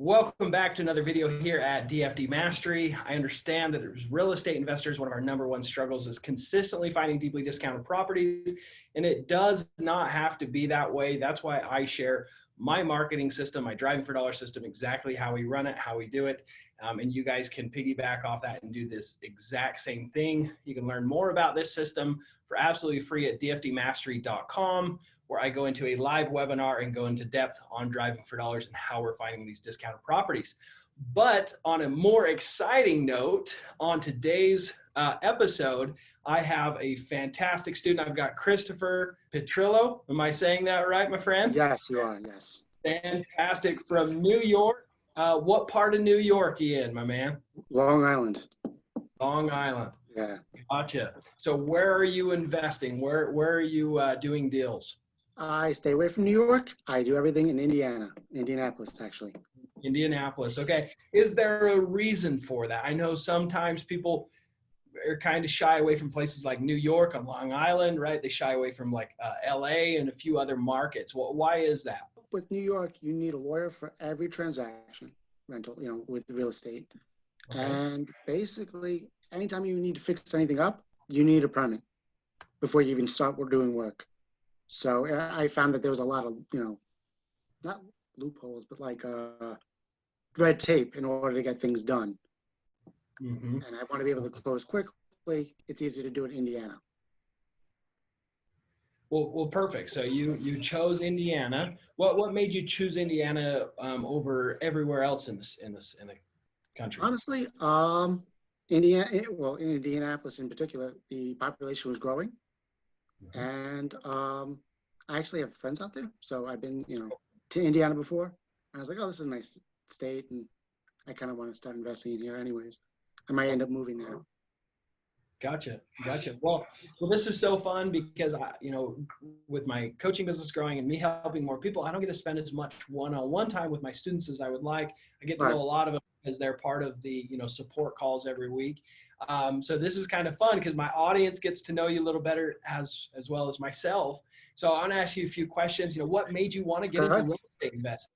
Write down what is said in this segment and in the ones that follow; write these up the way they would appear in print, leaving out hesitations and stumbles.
Welcome back to another video here at DFD Mastery. I understand that as real estate investors, one of our number one struggles is consistently finding deeply discounted properties, and it does not have to be that way. That's why I share my marketing system, my driving for dollar system, exactly how we run it, how we do it, and you guys can piggyback off that and do this exact same thing. You can learn more about this system for absolutely free at dfdmastery.com, where I go into a live webinar and go into depth on driving for dollars and how we're finding these discounted properties. But on a more exciting note, on today's episode, I have a fantastic student. I've got Christopher Petrillo. Am I saying that right, my friend? Yes, you are, yes. Fantastic. From New York. What part of New York are you in, my man? Long Island. Long Island. Yeah. Gotcha. So where are you investing? Where are you doing deals? I stay away from New York. I do everything in Indianapolis, actually. Indianapolis. Okay. Is there a reason for that? I know sometimes people are kind of shy away from places like New York on Long Island, right? They shy away from like LA and a few other markets. Well, why is that? With New York, you need a lawyer for every transaction, rental, with real estate. Okay. And basically, anytime you need to fix anything up, you need a permit before you even start doing work. So I found that there was a lot of, not loopholes, but like red tape in order to get things done. Mm-hmm. And I want to be able to close quickly. It's easier to do it in Indiana. Well, perfect. So you chose Indiana. What made you choose Indiana over everywhere else in the country? Honestly, in Indianapolis in particular, the population was growing. Mm-hmm. And I actually have friends out there. So I've been, to Indiana before. I was like, oh, this is a nice state. And I kind of want to start investing in here anyways. I might end up moving there. Gotcha. Well, this is so fun because with my coaching business growing and me helping more people, I don't get to spend as much one-on-one time with my students as I would like. I get to know a lot of them because they're part of the, support calls every week. So this is kind of fun because my audience gets to know you a little better as well as myself. So I want to ask you a few questions. What made you want to get into real estate investing?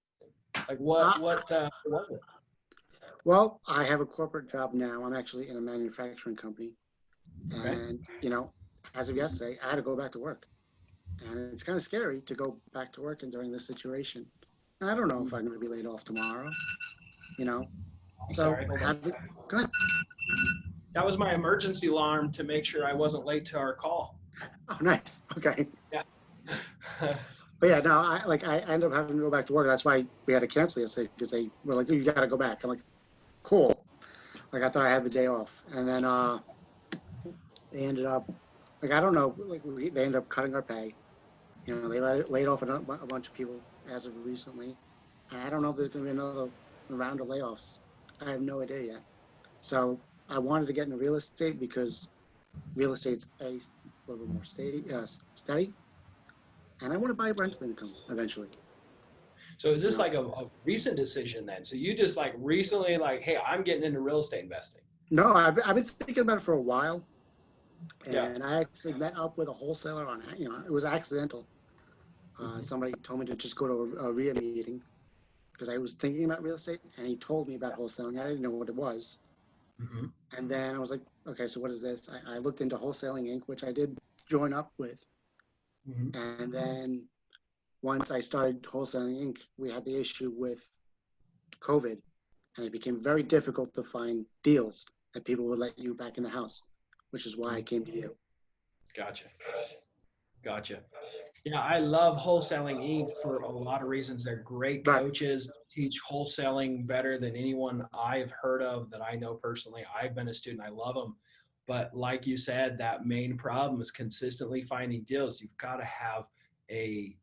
Like what was it? Well, I have a corporate job now. I'm actually in a manufacturing company. Okay. And, as of yesterday, I had to go back to work. And it's kind of scary to go back to work and during this situation. And I don't know if I'm going to be laid off tomorrow, Sorry. Go ahead. That was my emergency alarm to make sure I wasn't late to our call. Oh, nice. Okay. Yeah. But yeah, no, I ended up having to go back to work. That's why we had to cancel yesterday because they were like, oh, you got to go back. I'm like, cool. Like I thought I had the day off. And then they ended up, I don't know, they ended up cutting our pay. They laid off a bunch of people as of recently. And I don't know if there's going to be another round of layoffs. I have no idea yet. So I wanted to get into real estate because real estate's a little bit more steady. And I want to buy rental income eventually. So is this like a recent decision then? So you just like recently hey, I'm getting into real estate investing. No, I've been thinking about it for a while. And I actually met up with a wholesaler on, it was accidental. Somebody told me to just go to a RIA meeting because I was thinking about real estate and he told me about wholesaling. I didn't know what it was. Mm-hmm. And then I was like, okay, so what is this? I looked into Wholesaling Inc., which I did join up with. Mm-hmm. And then once I started Wholesaling Inc., we had the issue with COVID and it became very difficult to find deals that people would let you back in the house, which is why I came to you. Gotcha. Yeah, I love Wholesaling Inc. for a lot of reasons. They're great coaches, teach wholesaling better than anyone I've heard of that I know personally. I've been a student. I love them. But like you said, that main problem is consistently finding deals. You've got to have a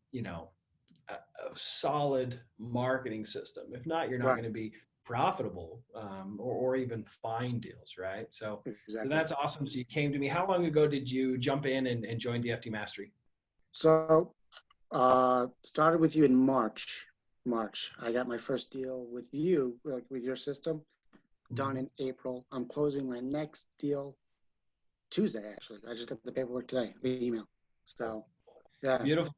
solid marketing system. If not, you're not going to be profitable or even find deals, right? So that's awesome. So you came to me. How long ago did you jump in and join DFD Mastery? So started with you in March. I got my first deal with you, with your system, done in April. I'm closing my next deal Tuesday, actually. I just got the paperwork today, the email. So yeah. Beautiful.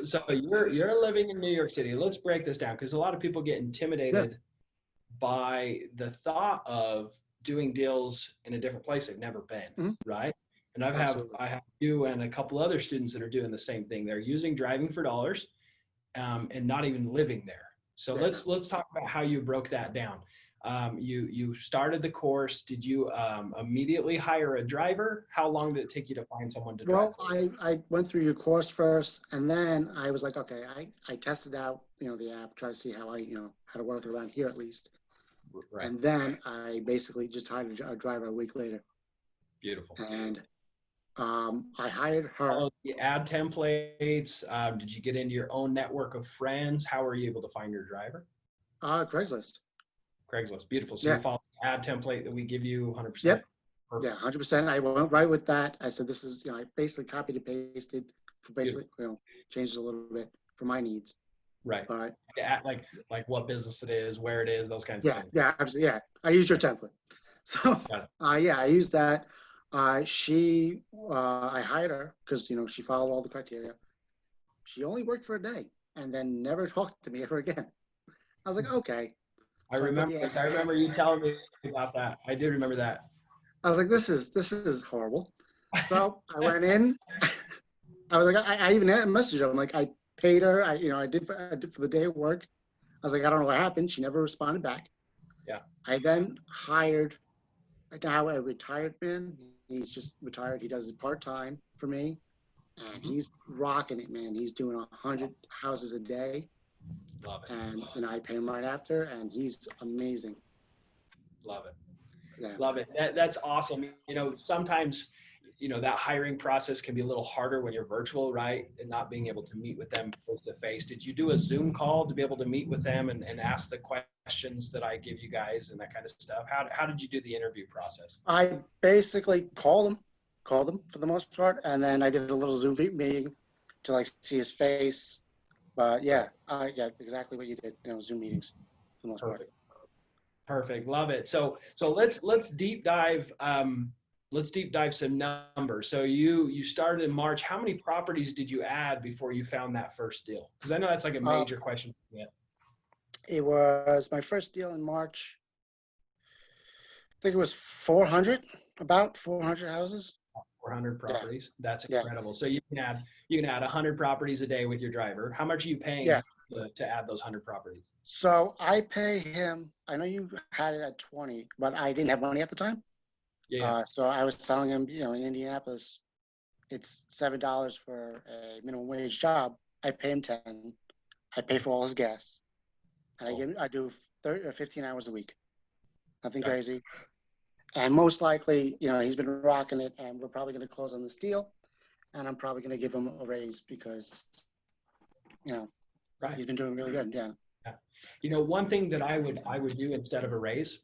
So you're living in New York City. Let's break this down because a lot of people get intimidated by the thought of doing deals in a different place they've never been, Mhm. right? And Absolutely. I have you and a couple other students that are doing the same thing. They're using driving for dollars, and not even living there. So Yeah, no. let's talk about how you broke that down. You started the course. Did you immediately hire a driver? How long did it take you to find someone to drive Well, for you? I went through your course first, and then I was like, okay, I tested out, the app, try to see how how to work it around here at least. Right. And then I basically just hired a driver a week later. Beautiful. And I hired her. Follow the ad templates. Did you get into your own network of friends? How were you able to find your driver? Craigslist. Craigslist. Beautiful. So you Yeah. follow the ad template that we give you 100%. Yep. Yeah, Perfect. 100%. I went right with that. I said, this is, I basically copied and pasted for Beautiful. basically, changed it a little bit for my needs. Right. But Like what business it is, where it is, those kinds of yeah, things. yeah, absolutely. Yeah. I used your template. So, Got it. yeah, I used that. I hired her because, she followed all the criteria. She only worked for a day and then never talked to me ever again. I was like, okay. I So I put remember the, this. I remember you telling me about that. I do remember that. I was like, this is horrible. So I went in. I was like, I even messaged her. I'm like, I paid her. I did for the day of work. I was like, I don't know what happened. She never responded back. Yeah. I then hired now a retired man. He's just retired. He does it part-time for me, and Mhm. he's rocking it, man. He's doing 100 houses a day, Love it. and I pay him right after, and he's amazing. Love it. Yeah. Love it. That's awesome. Sometimes, that hiring process can be a little harder when you're virtual, right? And not being able to meet with them face to face. Did you do a Zoom call to be able to meet with them and ask the questions that I give you guys and that kind of stuff? How did you do the interview process? I basically called him for the most part, and then I did a little Zoom meeting to like see his face. But Right. yeah, yeah, exactly what you did. Zoom meetings for the most part. Perfect. Perfect. Love it. So let's deep dive. Let's deep dive some numbers. So you started in March. How many properties did you add before you found that first deal? Because I know that's like a Uh, major question. Yeah. it was my first deal in March. I think it was 400, about 400 houses. 400 Yeah, properties. That's yeah, incredible. So you can add 100 properties a day with your driver. How much are you paying yeah. him to add those 100 properties? So I pay him. I know you had it at 20, but I didn't have money at the time. Yeah. So I was telling him, in Indianapolis, it's $7 for a minimum wage job. I pay him 10. I pay for all his gas, and Cool. I do 30 or 15 hours a week. Nothing Got it. crazy. And most likely, he's been rocking it, and we're probably going to close on this deal. And I'm probably going to give him a raise because, Right. he's been doing really good. Yeah. Yeah. One thing that I would do instead of a raise,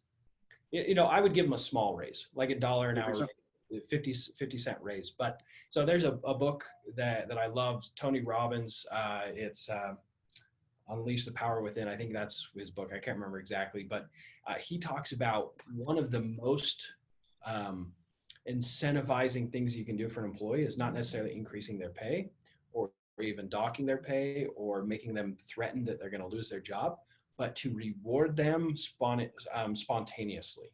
I would give them a small raise, like $1 an You think hour, so? 50 cent raise. But so there's a book that I love, Tony Robbins. It's Unleash the Power Within. I think that's his book. I can't remember exactly, but he talks about one of the most incentivizing things you can do for an employee is not necessarily increasing their pay or even docking their pay or making them threaten that they're going to lose their job, but to reward them spontaneously,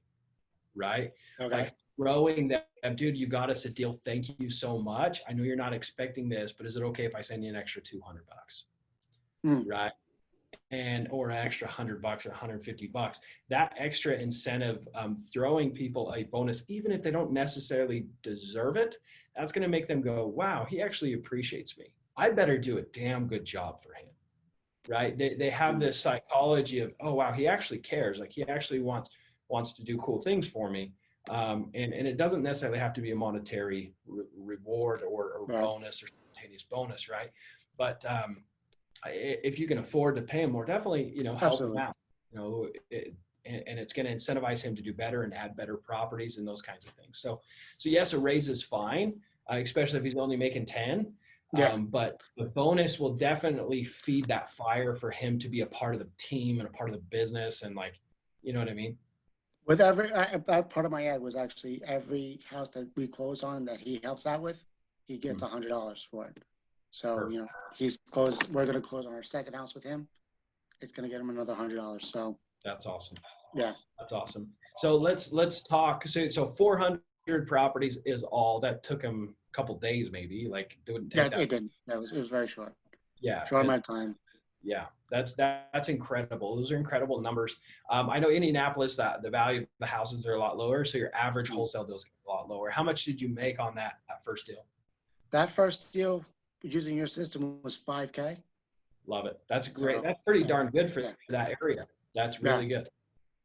right? Okay. Like throwing them, dude, you got us a deal. Thank you so much. I know you're not expecting this, but is it okay if I send you an extra $200? Mm. Right? Or an extra $100 or $150. That extra incentive, throwing people a bonus, even if they don't necessarily deserve it, that's going to make them go, wow, he actually appreciates me. I better do a damn good job for him. Right? They have Mm. this psychology of, oh wow, he actually cares. Like he actually wants to do cool things for me. And it doesn't necessarily have to be a monetary reward or Right. bonus or spontaneous bonus, right? But if you can afford to pay him more, definitely, help him Absolutely. out, and it's going to incentivize him to do better and add better properties and those kinds of things. So yes, a raise is fine, especially if he's only making 10. Yeah. But the bonus will definitely feed that fire for him to be a part of the team and a part of the business. And like, you know what I mean? With every, that part of my ad was actually every house that we close on that he helps out with, he gets $100 for it. So, Perfect. he's closed. We're going to close on our second house with him. It's going to get him another $100. So That's awesome. Yeah. That's awesome. So let's talk. So 400 properties is all that took him a couple days, maybe. Like it wouldn't Yeah, take that. it didn't. It was very short. Yeah, Short amount of time. yeah, that's incredible. Those are incredible numbers. I know Indianapolis, that the value of the houses are a lot lower, so your average wholesale deals a lot lower. How much did you make on that first deal? That first deal using your system was 5K. Love it. That's great. So That's pretty yeah, darn good for yeah, that area. That's yeah, really good.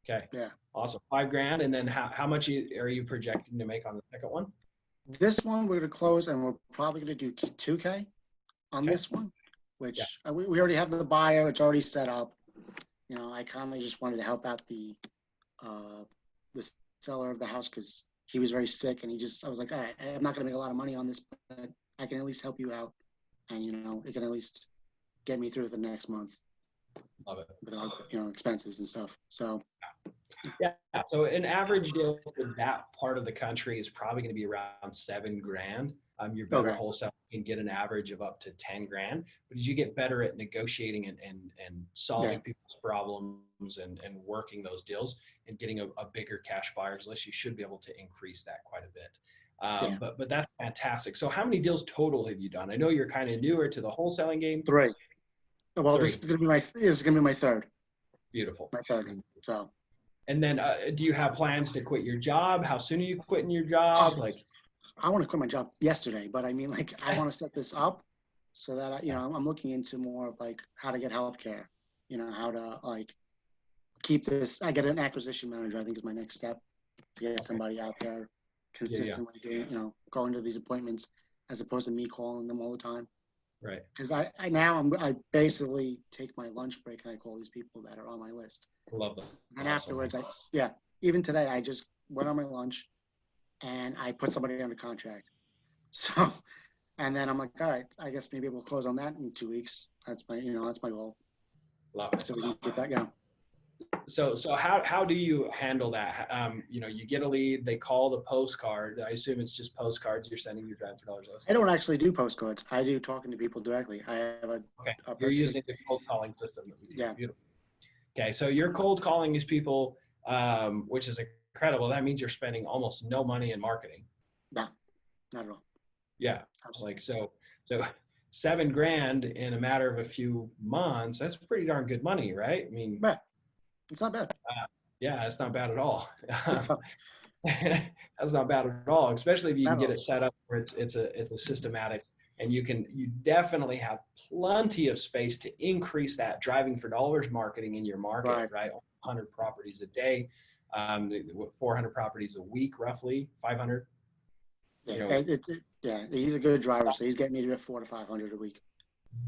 Okay, yeah. awesome. 5 grand, and then how much are you projecting to make on the second one? This one we're going to close, and we're probably going to do 2K on Okay. this one, Yeah. which we already have the buyer. It's already set up. You know, I kind of just wanted to help out the seller of the house because he was very sick, and I was like, all right, I'm not going to make a lot of money on this, but I can at least help you out, and you know, it can at least get me through the next month Love it. without expenses and stuff. So Yeah. So an average deal for that part of the country is probably going to be around 7 grand. Your better okay, wholesale can get an average of up to 10 grand. But as you get better at negotiating and yeah, solving people's problems and working those deals and getting a bigger cash buyers list, you should be able to increase that quite a bit. yeah, But that's fantastic. So how many deals total have you done? I know you're kind of newer to the wholesaling game. 3. Well, Three. this is going to be my third. Beautiful. My third. So. And then do you have plans to quit your job? How soon are you quitting your Oh, job? Like, I want to quit my job yesterday, but I mean, like, I want to set this up so that I'm looking into more of like how to get healthcare, how to like keep this. I get an acquisition manager. I think is my next step to get somebody out there consistently doing, going to these appointments as opposed to me calling them all the time. right. Because I basically take my lunch break and I call these people that are on my list. Love that. And Awesome. afterwards, even today, I just went on my lunch and I put somebody under contract. So, and then I'm like, all right, I guess maybe we'll close on that in 2 weeks. That's my goal. Love it. So we can get that going. So how do you handle that? You get a lead, they call the postcard. I assume it's just postcards you're sending your drive for dollars. I don't actually do postcards. I do talking to people directly. I have Okay. a You're person. using the cold calling system that we do. Yeah. Beautiful. Okay. So you're cold calling these people, which is incredible. That means you're spending almost no money in marketing. No, not at all. Yeah. Absolutely. Like, so 7 grand in a matter of a few months, that's pretty darn good money, right? I mean, But it's not bad. yeah, it's not bad at all. So, That's not bad at all, especially if you not can at get all. it set up where it's a systematic, and you definitely have plenty of space to increase that driving for dollars marketing in your market, right? 100 properties a day, 400 properties a week, roughly 500. Yeah, he's a good driver, so he's getting me to 400 to 500 a week.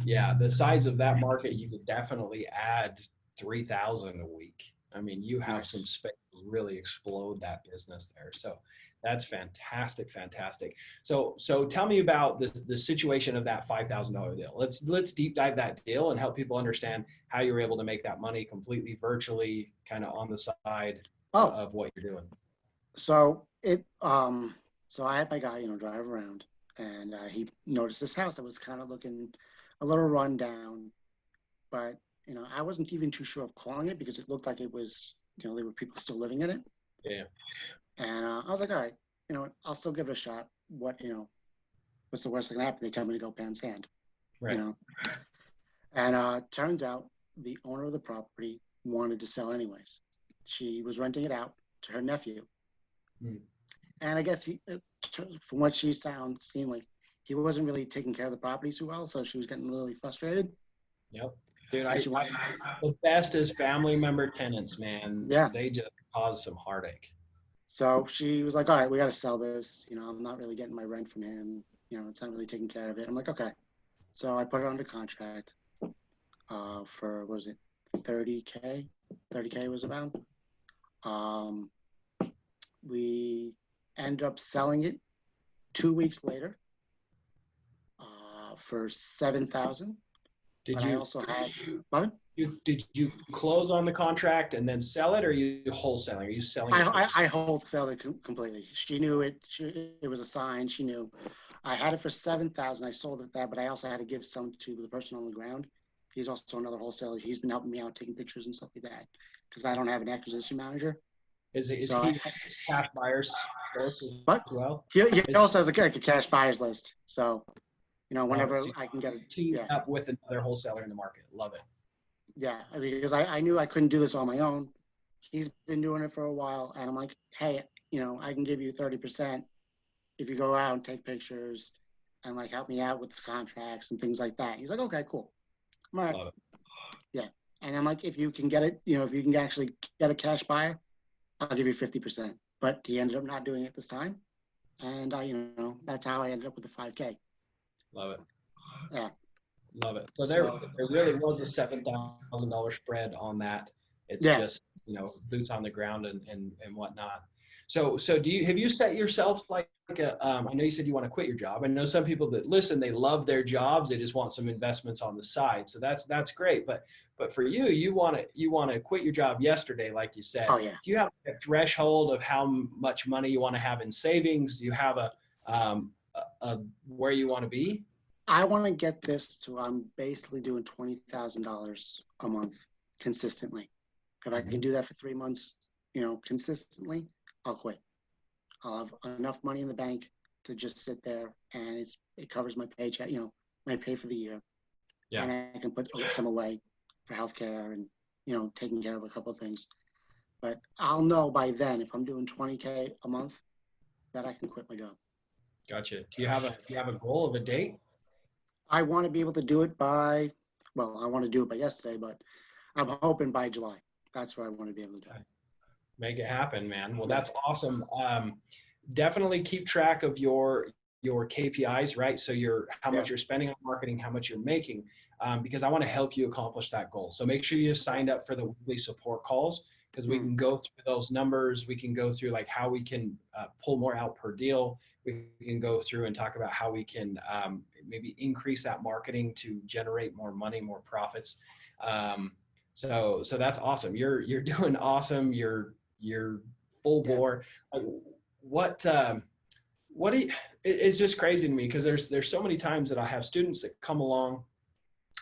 Yeah, the size of that market, you could definitely add 3,000 a week. I mean, you have some space to really explode that business there. So that's fantastic, fantastic. So tell me about the situation of that $5,000 deal. Let's deep dive that deal and help people understand how you were able to make that money completely virtually, kind of on the side of what you're doing. So so I had my guy, drive around, and he noticed this house that was kind of looking a little run down, but I wasn't even too sure of calling it because it looked like it was, there were people still living in it. Yeah. And I was like, all right, I'll still give it a shot. What's the worst that can happen? They tell me to go pan sand, right. And turns out the owner of the property wanted to sell anyways. She was renting it out to her nephew. And I guess from what she seemed like he wasn't really taking care of the property too well. So she was getting really frustrated. Yep. Dude, the best is family member tenants, man. Yeah. They just cause some heartache. So she was like, all right, we got to sell this. I'm not really getting my rent from him. It's not really taking care of it. I'm like, okay. So I put it under contract for, what was it, 30K? 30K was about. We end up selling it 2 weeks later for $7,000. Did you close on the contract and then sell it, or are you wholesaling? Are you selling it? I wholesale it completely. She knew it. It was a sign. She knew. I had it for $7,000. I sold it that, but I also had to give some to the person on the ground. He's also another wholesaler. He's been helping me out, taking pictures and stuff like that. because I don't have an acquisition manager. Is So he cash buyers first as but well? he also has like a cash buyers list. So, whenever So I can get it. team Yeah. up with another wholesaler in the market. Love it. Yeah. Because I knew I couldn't do this on my own. He's been doing it for a while. And I'm like, hey, I can give you 30% if you go out and take pictures and like help me out with the contracts and things like that. He's like, okay, cool. I'm all right. Love it. Yeah. And I'm like, if you can get it, if you can actually get a cash buyer, I'll give you 50%. But he ended up not doing it this time. And that's how I ended up with the 5K. Love it. Yeah. Love it. So there really was a $7,000 spread on that. It's just, boots on the ground and whatnot. So have you set yourself like I know you said you want to quit your job. I know some people that listen, they love their jobs. They just want some investments on the side. So that's great. But for you, you want to quit your job yesterday, like you said. Oh yeah. Do you have a threshold of how much money you want to have in savings? Do you have a where you want to be? I want to get this to I'm basically doing $20,000 a month consistently. If I can do that for 3 months, consistently, I'll quit. I'll have enough money in the bank to just sit there, and it covers my paycheck, my pay for the year. Yeah. And I can put some away for healthcare and taking care of a couple of things. But I'll know by then if I'm doing 20K a month that I can quit my job. Gotcha. Do you have a goal of a date? I want to be able to do it I want to do it by yesterday, but I'm hoping by July. That's where I want to be able to do it. Make it happen, man. Well, that's awesome. Definitely keep track of your KPIs, right? So how much you're spending on marketing, how much you're making, because I want to help you accomplish that goal. So make sure you signed up for the weekly support calls, because we can go through those numbers. We can go through like how we can pull more out per deal. We can go through and talk about how we can maybe increase that marketing to generate more money, more profits. So that's awesome. You're doing awesome. You're full bore. What do you, it's just crazy to me, because there's so many times that I have students that come along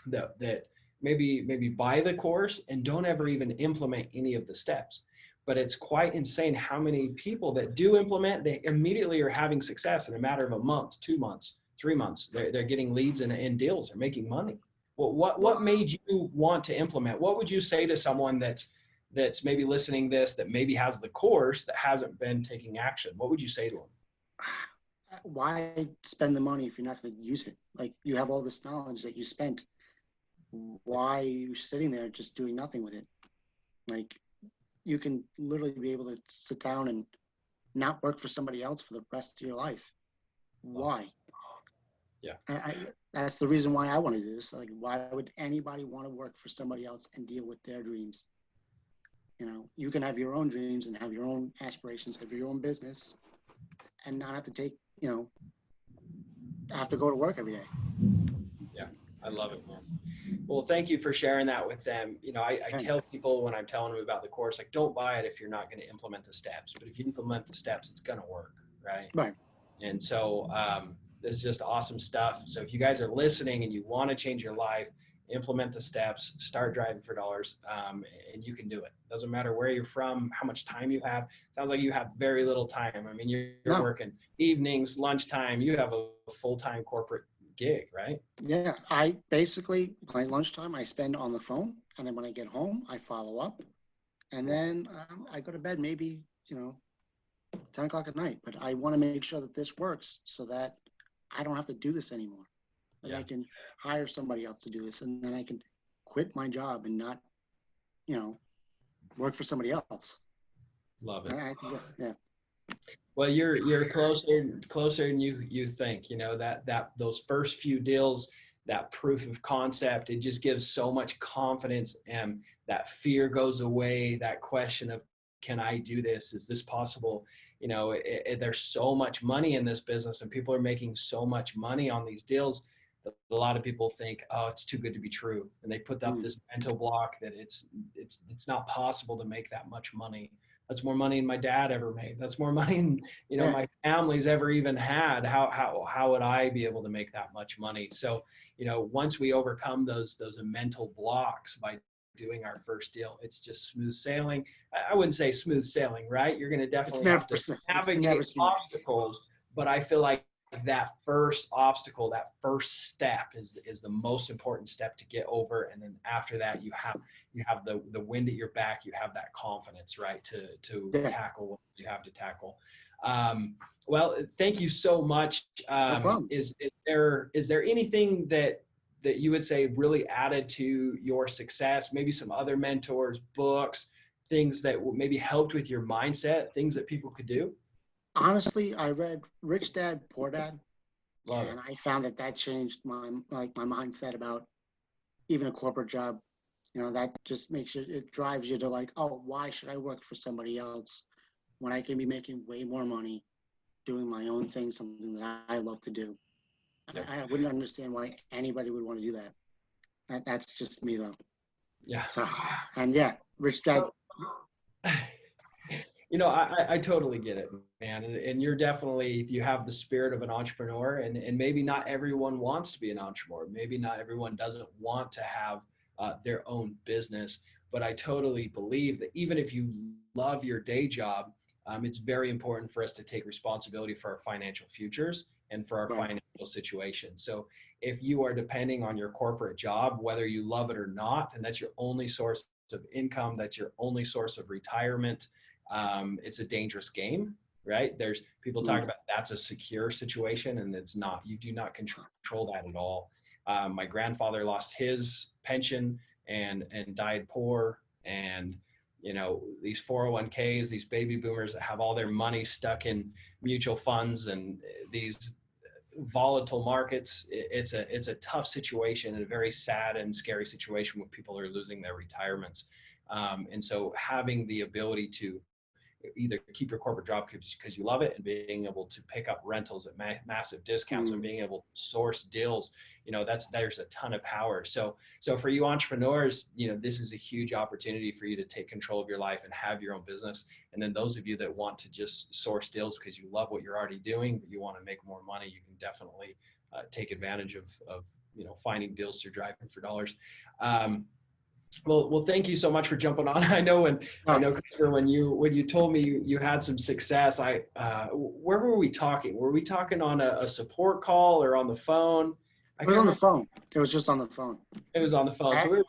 that maybe buy the course and don't ever even implement any of the steps. But it's quite insane how many people that do implement, they immediately are having success in a matter of a month, 2 months, 3 months. They're getting leads and deals. They're making money. Well, what made you want to implement? What would you say to someone that's maybe listening this, that maybe has the course that hasn't been taking action? What would you say to them? Why spend the money if you're not going to use it? Like, you have all this knowledge that you spent. Why are you sitting there just doing nothing with it? Like, you can literally be able to sit down and not work for somebody else for the rest of your life. Why? Yeah. That's the reason why I want to do this. Like, why would anybody want to work for somebody else and deal with their dreams? You can have your own dreams and have your own aspirations, have your own business, and not have to take, have to go to work every day. Yeah, I love it, man. Well, thank you for sharing that with them. I tell people when I'm telling them about the course, like, don't buy it if you're not going to implement the steps. But if you implement the steps, it's going to work, right? Right. And so this is just awesome stuff. So if you guys are listening and you want to change your life, implement the steps, start driving for dollars, and you can do it. Doesn't matter where you're from, how much time you have. Sounds like you have very little time. I mean, you're working evenings, lunchtime. You have a full-time corporate gig, right? Yeah, I basically, my lunchtime I spend on the phone, and then when I get home, I follow up, and then I go to bed maybe 10 o'clock at night. But I want to make sure that this works so that I don't have to do this anymore. That I can hire somebody else to do this, and then I can quit my job and not, work for somebody else. Love it. I think yeah. Well, you're closer than you think. That those first few deals, that proof of concept, it just gives so much confidence, and that fear goes away. That question of, can I do this? Is this possible? There's so much money in this business, and people are making so much money on these deals that a lot of people think, oh, it's too good to be true, and they put up this mental block that it's not possible to make that much money. That's more money than my dad ever made. That's more money than my family's ever even had. How would I be able to make that much money? So once we overcome those mental blocks by doing our first deal. It's just smooth sailing. I wouldn't say smooth sailing, right? You're going to definitely have to navigate obstacles, but I feel like that first obstacle, that first step is the most important step to get over. And then after that, you have the wind at your back, you have that confidence, right? To tackle what you have to tackle. Well, thank you so much. No problem. Is there anything that you would say really added to your success? Maybe some other mentors, books, things that maybe helped with your mindset, things that people could do? Honestly, I read Rich Dad, Poor Dad, Love and it. I found that changed my mindset about even a corporate job. You know, that just makes you, it drives you to like, oh, why should I work for somebody else when I can be making way more money doing my own thing, something that I love to do. Yep. I wouldn't understand why anybody would want to do that. That's just me though. Yeah. So, and yeah, Rich Dad. You know, I totally get it, man. And you're definitely, you have the spirit of an entrepreneur, and maybe not everyone wants to be an entrepreneur. Maybe not everyone doesn't want to have their own business, but I totally believe that even if you love your day job, it's very important for us to take responsibility for our financial futures and for our financial situation. So if you are depending on your corporate job, whether you love it or not, and that's your only source of income, that's your only source of retirement, it's a dangerous game, right? There's people talk about that's a secure situation, and it's not. You do not control that at all. My grandfather lost his pension and died poor, and you know, these 401ks, these baby boomers that have all their money stuck in mutual funds and these volatile markets. It's a tough situation and a very sad and scary situation when people are losing their retirements. And so having the ability to either keep your corporate job because you love it, and being able to pick up rentals at massive discounts and being able to source deals, you know, there's a ton of power. So for you entrepreneurs, you know, this is a huge opportunity for you to take control of your life and have your own business. And then those of you that want to just source deals because you love what you're already doing, but you want to make more money, you can definitely take advantage of you know, finding deals through Driving for Dollars. Well, thank you so much for jumping on. I know Christopher, when you told me you had some success, where were we talking? Were we talking on a support call or on the phone? It was on the phone. It was just on the phone. It was on the phone. So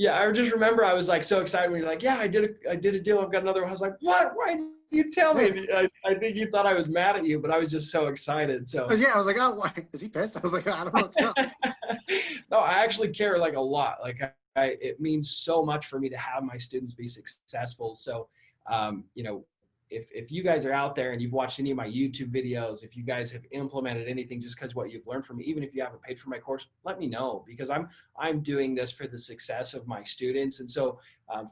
I just remember I was like so excited when you're like, yeah, I did a deal. I've got another one. I was like, what? Why did you tell me? I think you thought I was mad at you, but I was just so excited. So yeah, I was like, oh, why is he pissed? I was like, I don't know what's up. No, I actually care like a lot. Like it means so much for me to have my students be successful. So, you know, if you guys are out there and you've watched any of my YouTube videos, if you guys have implemented anything just because what you've learned from me, even if you haven't paid for my course, let me know, because I'm doing this for the success of my students. And so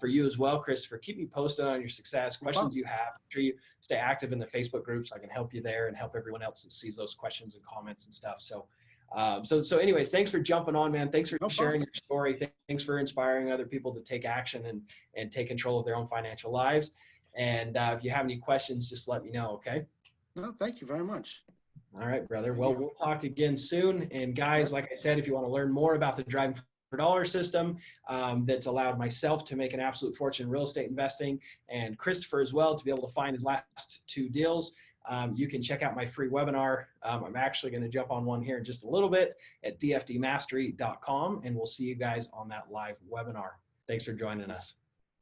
for you as well, Christopher, keep me posted on your success, questions you have. Make sure you stay active in the Facebook group so I can help you there and help everyone else that sees those questions and comments and stuff. So so anyways, thanks for jumping on, man. Thanks for sharing your story. Thanks for inspiring other people to take action and take control of their own financial lives. And if you have any questions, just let me know. Okay. No, thank you very much. All right, brother. Well, we'll talk again soon. And guys, like I said, if you want to learn more about the Driving for Dollars system, that's allowed myself to make an absolute fortune in real estate investing, and Christopher as well to be able to find his last 2 deals, you can check out my free webinar. I'm actually going to jump on one here in just a little bit at dfdmastery.com, and we'll see you guys on that live webinar. Thanks for joining us.